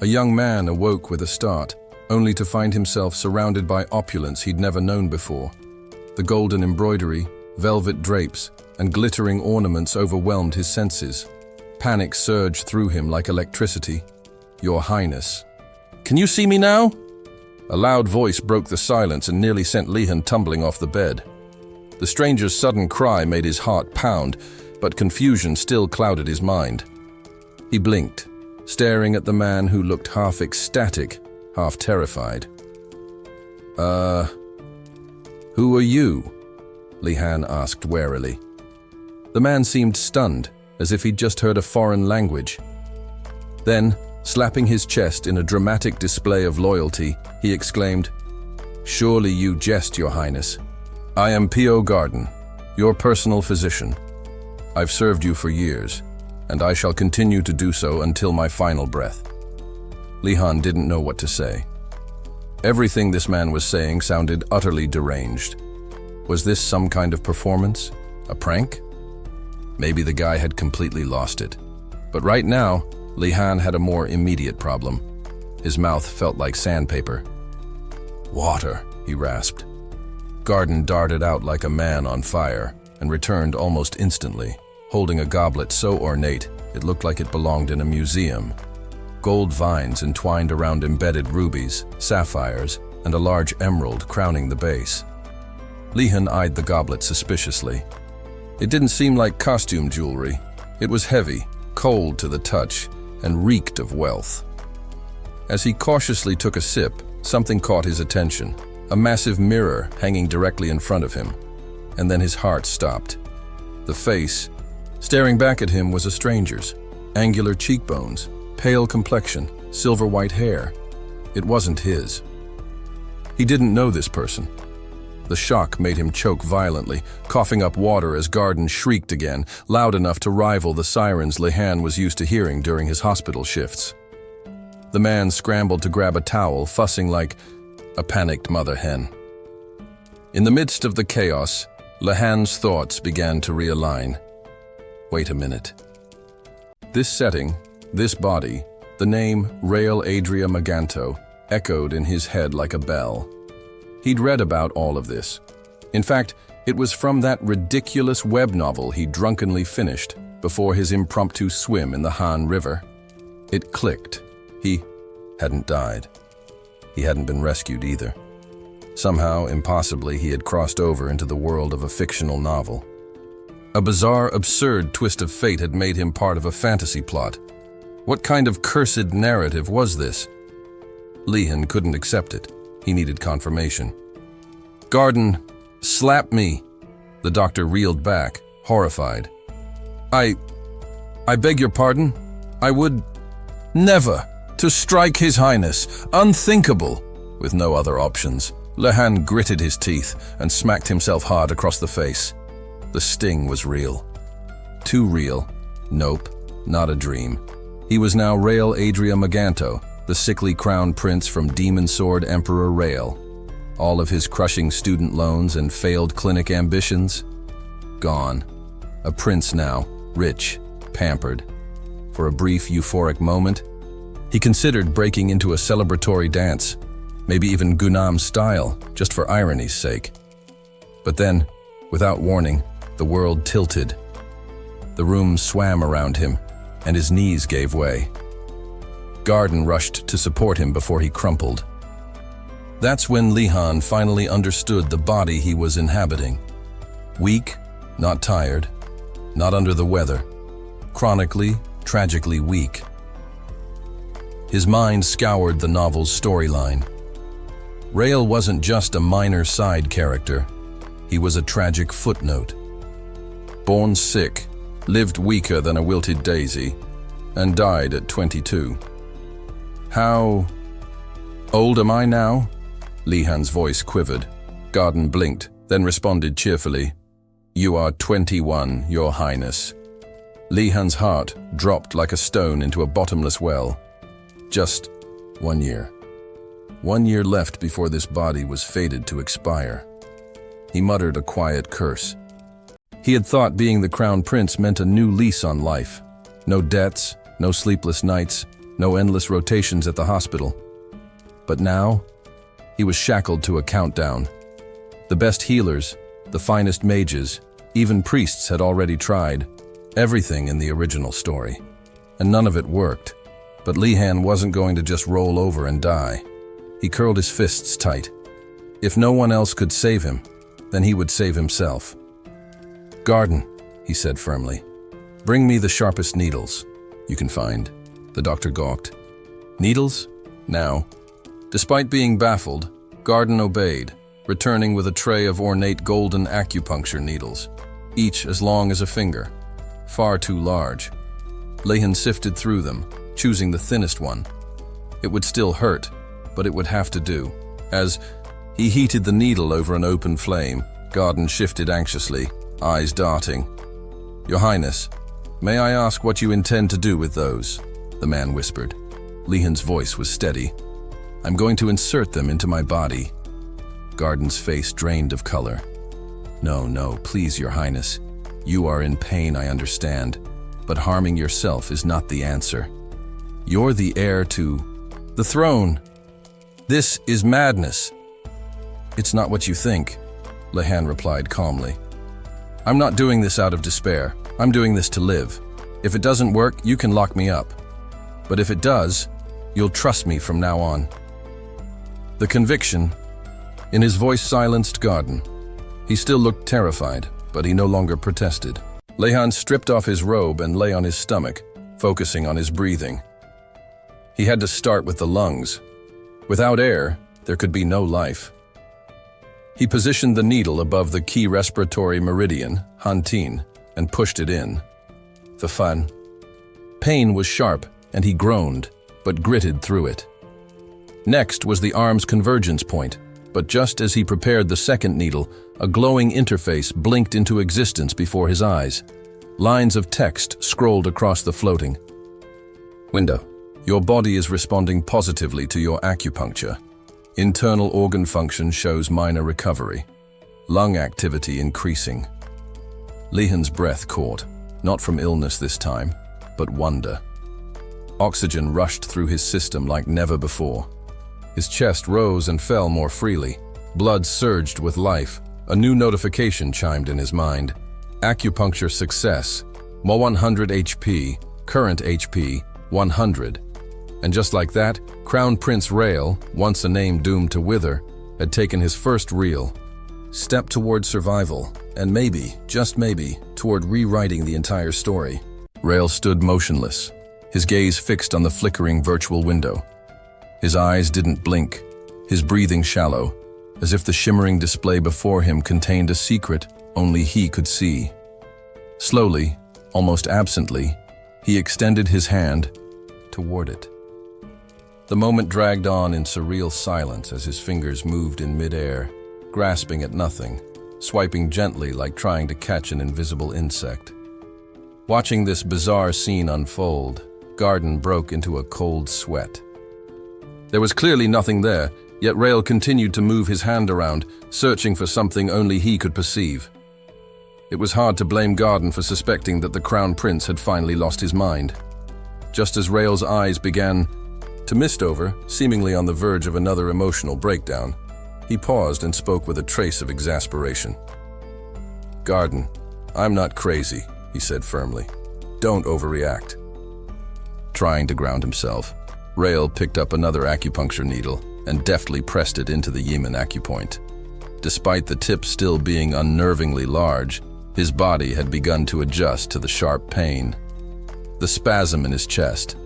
A young man awoke with a start, only to find himself surrounded by opulence he'd never known before. The golden embroidery, velvet drapes, and glittering ornaments overwhelmed his senses. Panic surged through him like electricity. "Your Highness." "Can you see me now?" A loud voice broke the silence and nearly sent Lihan tumbling off the bed. The stranger's sudden cry made his heart pound, but confusion still clouded his mind. He blinked, staring at the man who looked half ecstatic, half terrified. Who are you?" Lihan asked warily. The man seemed stunned, as if he'd just heard a foreign language. Then, slapping his chest in a dramatic display of loyalty, he exclaimed, "Surely you jest, Your Highness. I am P.O. Garden, your personal physician. I've served you for years, and I shall continue to do so until my final breath." Lihan didn't know what to say. Everything this man was saying sounded utterly deranged. Was this some kind of performance? A prank? Maybe the guy had completely lost it. But right now, Lihan had a more immediate problem. His mouth felt like sandpaper. "Water," he rasped. Garden darted out like a man on fire and returned almost instantly, holding a goblet so ornate it looked like it belonged in a museum. Gold vines entwined around embedded rubies, sapphires, and a large emerald crowning the base. Lihan eyed the goblet suspiciously. It didn't seem like costume jewelry. It was heavy, cold to the touch, and reeked of wealth. As he cautiously took a sip, something caught his attention. A massive mirror hanging directly in front of him. And then his heart stopped. The face, staring back at him, was a stranger's. Angular cheekbones, pale complexion, silver-white hair. It wasn't his. He didn't know this person. The shock made him choke violently, coughing up water as Garden shrieked again, loud enough to rival the sirens Lihan was used to hearing during his hospital shifts. The man scrambled to grab a towel, fussing like a panicked mother hen. In the midst of the chaos, Lihan's thoughts began to realign. Wait a minute. This setting, this body, the name Rael Adria Maganto, echoed in his head like a bell. He'd read about all of this. In fact, it was from that ridiculous web novel he drunkenly finished before his impromptu swim in the Han River. It clicked. He hadn't died. He hadn't been rescued either. Somehow, impossibly, he had crossed over into the world of a fictional novel. A bizarre, absurd twist of fate had made him part of a fantasy plot. What kind of cursed narrative was this? Lihan couldn't accept it. He needed confirmation. "Garden, slap me!" The doctor reeled back, horrified. I beg your pardon? I would never to strike His Highness. Unthinkable!" With no other options, Lihan gritted his teeth and smacked himself hard across the face. The sting was real. Too real. Nope, not a dream. He was now Rael Adria Maganto, the sickly crown prince from Demon Sword Emperor Rael. All of his crushing student loans and failed clinic ambitions? Gone. A prince now, rich, pampered. For a brief, euphoric moment, he considered breaking into a celebratory dance, maybe even Gunam style, just for irony's sake. But then, without warning, the world tilted. The room swam around him, and his knees gave way. Garden rushed to support him before he crumpled. That's when Lihan finally understood the body he was inhabiting. Weak, not tired, not under the weather. Chronically, tragically weak. His mind scoured the novel's storyline. Rael wasn't just a minor side character. He was a tragic footnote. Born sick, lived weaker than a wilted daisy, and died at 22. How old am I now? Lihan's voice quivered. Garden blinked, then responded cheerfully. You are 21, Your Highness. Lihan's heart dropped like a stone into a bottomless well. Just 1 year. 1 year left before this body was fated to expire. He muttered a quiet curse. He had thought being the crown prince meant a new lease on life. No debts, no sleepless nights, no endless rotations at the hospital. But now, he was shackled to a countdown. The best healers, the finest mages, even priests had already tried everything in the original story, and none of it worked. But Lihan wasn't going to just roll over and die. He curled his fists tight. If no one else could save him, then he would save himself. "Garden," he said firmly, "bring me the sharpest needles you can find." The doctor gawked. "Needles? Now." Despite being baffled, Garden obeyed, returning with a tray of ornate golden acupuncture needles, each as long as a finger. Far too large. Lihan sifted through them, choosing the thinnest one. It would still hurt, but it would have to do. As he heated the needle over an open flame, Garden shifted anxiously, eyes darting. "Your Highness, may I ask what you intend to do with those?" the man whispered. Lihan's voice was steady. "I'm going to insert them into my body." Garden's face drained of color. No, please, Your Highness. You are in pain, I understand, but harming yourself is not the answer. You're the heir to the throne. This is madness." "It's not what you think," Lihan replied calmly. "I'm not doing this out of despair. I'm doing this to live. If it doesn't work, you can lock me up. But if it does, you'll trust me from now on." The conviction in his voice silenced Garden. He still looked terrified, but he no longer protested. Lihan stripped off his robe and lay on his stomach, focusing on his breathing. He had to start with the lungs. Without air, there could be no life. He positioned the needle above the key respiratory meridian, Hantin, and pushed it in. The fun. Pain was sharp, and he groaned, but gritted through it. Next was the arm's convergence point, but just as he prepared the second needle, a glowing interface blinked into existence before his eyes. Lines of text scrolled across the floating window. "Your body is responding positively to your acupuncture. Internal organ function shows minor recovery. Lung activity increasing." Lihan's breath caught, not from illness this time, but wonder. Oxygen rushed through his system like never before. His chest rose and fell more freely. Blood surged with life. A new notification chimed in his mind. Acupuncture success. More 100 HP. Current HP, 100. And just like that, Crown Prince Rael, once a name doomed to wither, had taken his first real step toward survival, and maybe, just maybe, toward rewriting the entire story. Rael stood motionless, his gaze fixed on the flickering virtual window. His eyes didn't blink, his breathing shallow, as if the shimmering display before him contained a secret only he could see. Slowly, almost absently, he extended his hand toward it. The moment dragged on in surreal silence as his fingers moved in midair, grasping at nothing, swiping gently like trying to catch an invisible insect. Watching this bizarre scene unfold, Garden broke into a cold sweat. There was clearly nothing there, yet Rael continued to move his hand around, searching for something only he could perceive. It was hard to blame Garden for suspecting that the Crown Prince had finally lost his mind. Just as Rael's eyes began to mist over, seemingly on the verge of another emotional breakdown, he paused and spoke with a trace of exasperation. "Garden, I'm not crazy," he said firmly. "Don't overreact." Trying to ground himself, Rael picked up another acupuncture needle and deftly pressed it into the Yemen acupoint. Despite the tip still being unnervingly large, his body had begun to adjust to the sharp pain. The spasm in his chest,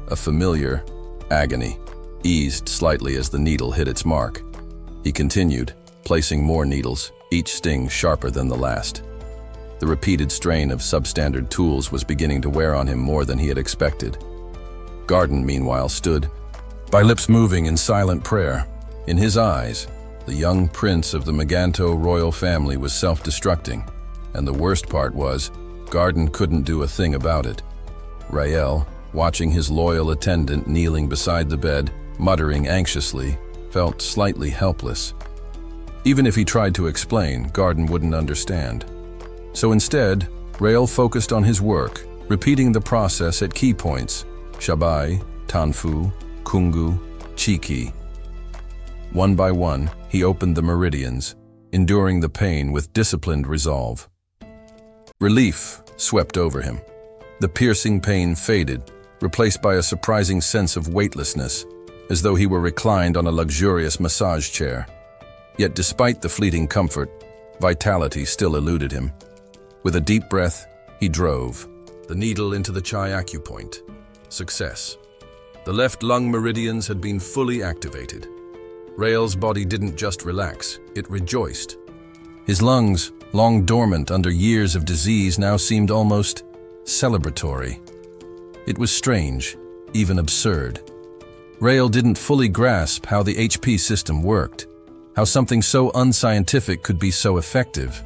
a familiar agony, eased slightly as the needle hit its mark. He continued, placing more needles, each sting sharper than the last. The repeated strain of substandard tools was beginning to wear on him more than he had expected. Garden, meanwhile, stood by, lips moving in silent prayer. In his eyes, the young prince of the Maganto royal family was self-destructing, and the worst part was, Garden couldn't do a thing about it. Rael, watching his loyal attendant kneeling beside the bed, muttering anxiously, felt slightly helpless. Even if he tried to explain, Garden wouldn't understand. So instead, Rael focused on his work, repeating the process at key points: Shabai, Tanfu, Kungu, Chiki. One by one, he opened the meridians, enduring the pain with disciplined resolve. Relief swept over him. The piercing pain faded, replaced by a surprising sense of weightlessness, as though he were reclined on a luxurious massage chair. Yet despite the fleeting comfort, vitality still eluded him. With a deep breath, he drove the needle into the chai acupoint. Success. The left lung meridians had been fully activated. Rael's body didn't just relax, it rejoiced. His lungs, long dormant under years of disease, now seemed almost celebratory. It was strange, even absurd. Rael didn't fully grasp how the HP system worked, how something so unscientific could be so effective.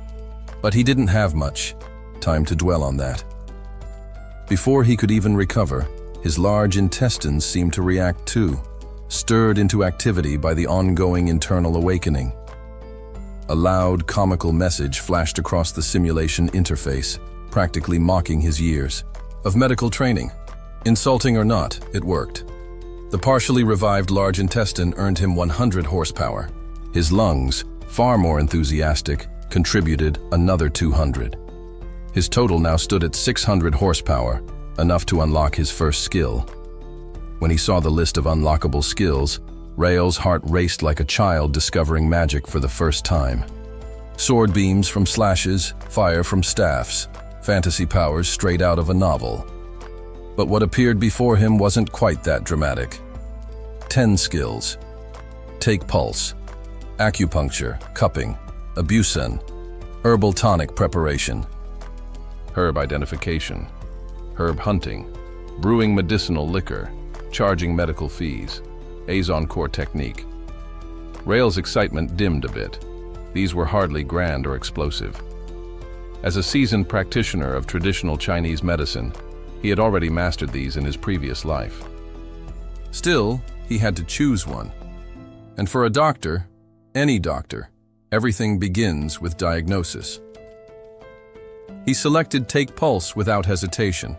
But he didn't have much time to dwell on that. Before he could even recover, his large intestines seemed to react too, stirred into activity by the ongoing internal awakening. A loud, comical message flashed across the simulation interface, practically mocking his years of medical training. Insulting or not, it worked. The partially revived large intestine earned him 100 horsepower. His lungs, far more enthusiastic, contributed another 200. His total now stood at 600 horsepower, enough to unlock his first skill. When he saw the list of unlockable skills, Rael's heart raced like a child discovering magic for the first time. Sword beams from slashes, fire from staffs, fantasy powers straight out of a novel. But what appeared before him wasn't quite that dramatic. 10 skills. Take pulse, acupuncture, cupping, abusen, herbal tonic preparation, herb identification, herb hunting, brewing medicinal liquor, charging medical fees, Azon core technique. Rael's excitement dimmed a bit. These were hardly grand or explosive. As a seasoned practitioner of traditional Chinese medicine, he had already mastered these in his previous life. Still, he had to choose one. And for a doctor, any doctor, everything begins with diagnosis. He selected Take Pulse without hesitation.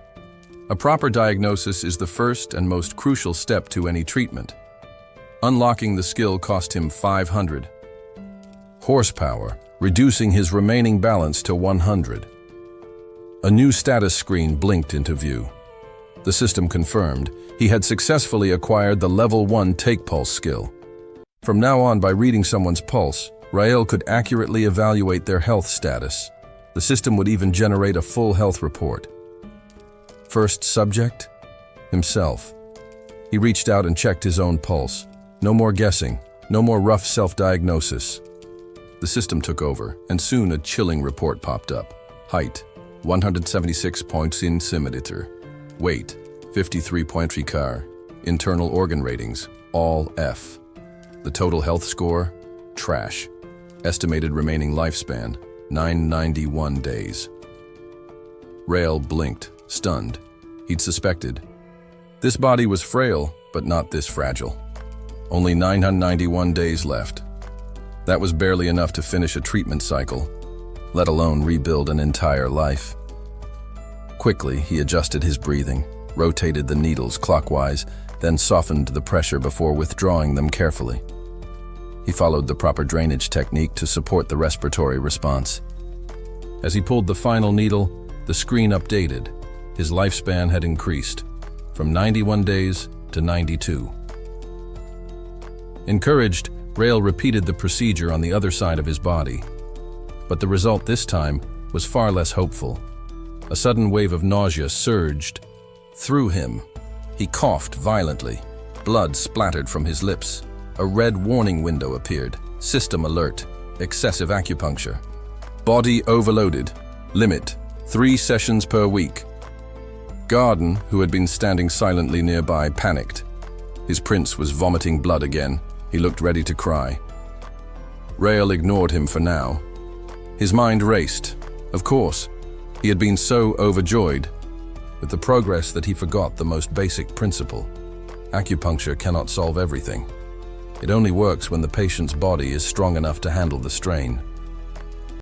A proper diagnosis is the first and most crucial step to any treatment. Unlocking the skill cost him 500 horsepower, reducing his remaining balance to 100. A new status screen blinked into view. The system confirmed he had successfully acquired the Level 1 Take Pulse skill. From now on, by reading someone's pulse, Rael could accurately evaluate their health status. The system would even generate a full health report. First subject? Himself. He reached out and checked his own pulse. No more guessing, no more rough self-diagnosis. The system took over, and soon a chilling report popped up. Height, 176 cm. Weight, 53 car. Internal organ ratings, all F. The total health score, trash. Estimated remaining lifespan, 991 days. Rael blinked, stunned. He'd suspected. This body was frail, but not this fragile. Only 991 days left. That was barely enough to finish a treatment cycle, let alone rebuild an entire life. Quickly, he adjusted his breathing, rotated the needles clockwise, then softened the pressure before withdrawing them carefully. He followed the proper drainage technique to support the respiratory response. As he pulled the final needle, the screen updated. His lifespan had increased from 91 days to 92. Encouraged, Rael repeated the procedure on the other side of his body. But the result this time was far less hopeful. A sudden wave of nausea surged through him. He coughed violently. Blood splattered from his lips. A red warning window appeared. System alert. Excessive acupuncture. Body overloaded. Limit, 3 sessions per week. Garden, who had been standing silently nearby, panicked. His prince was vomiting blood again. He looked ready to cry. Rael ignored him for now. His mind raced. Of course, he had been so overjoyed with the progress that he forgot the most basic principle. Acupuncture cannot solve everything. It only works when the patient's body is strong enough to handle the strain.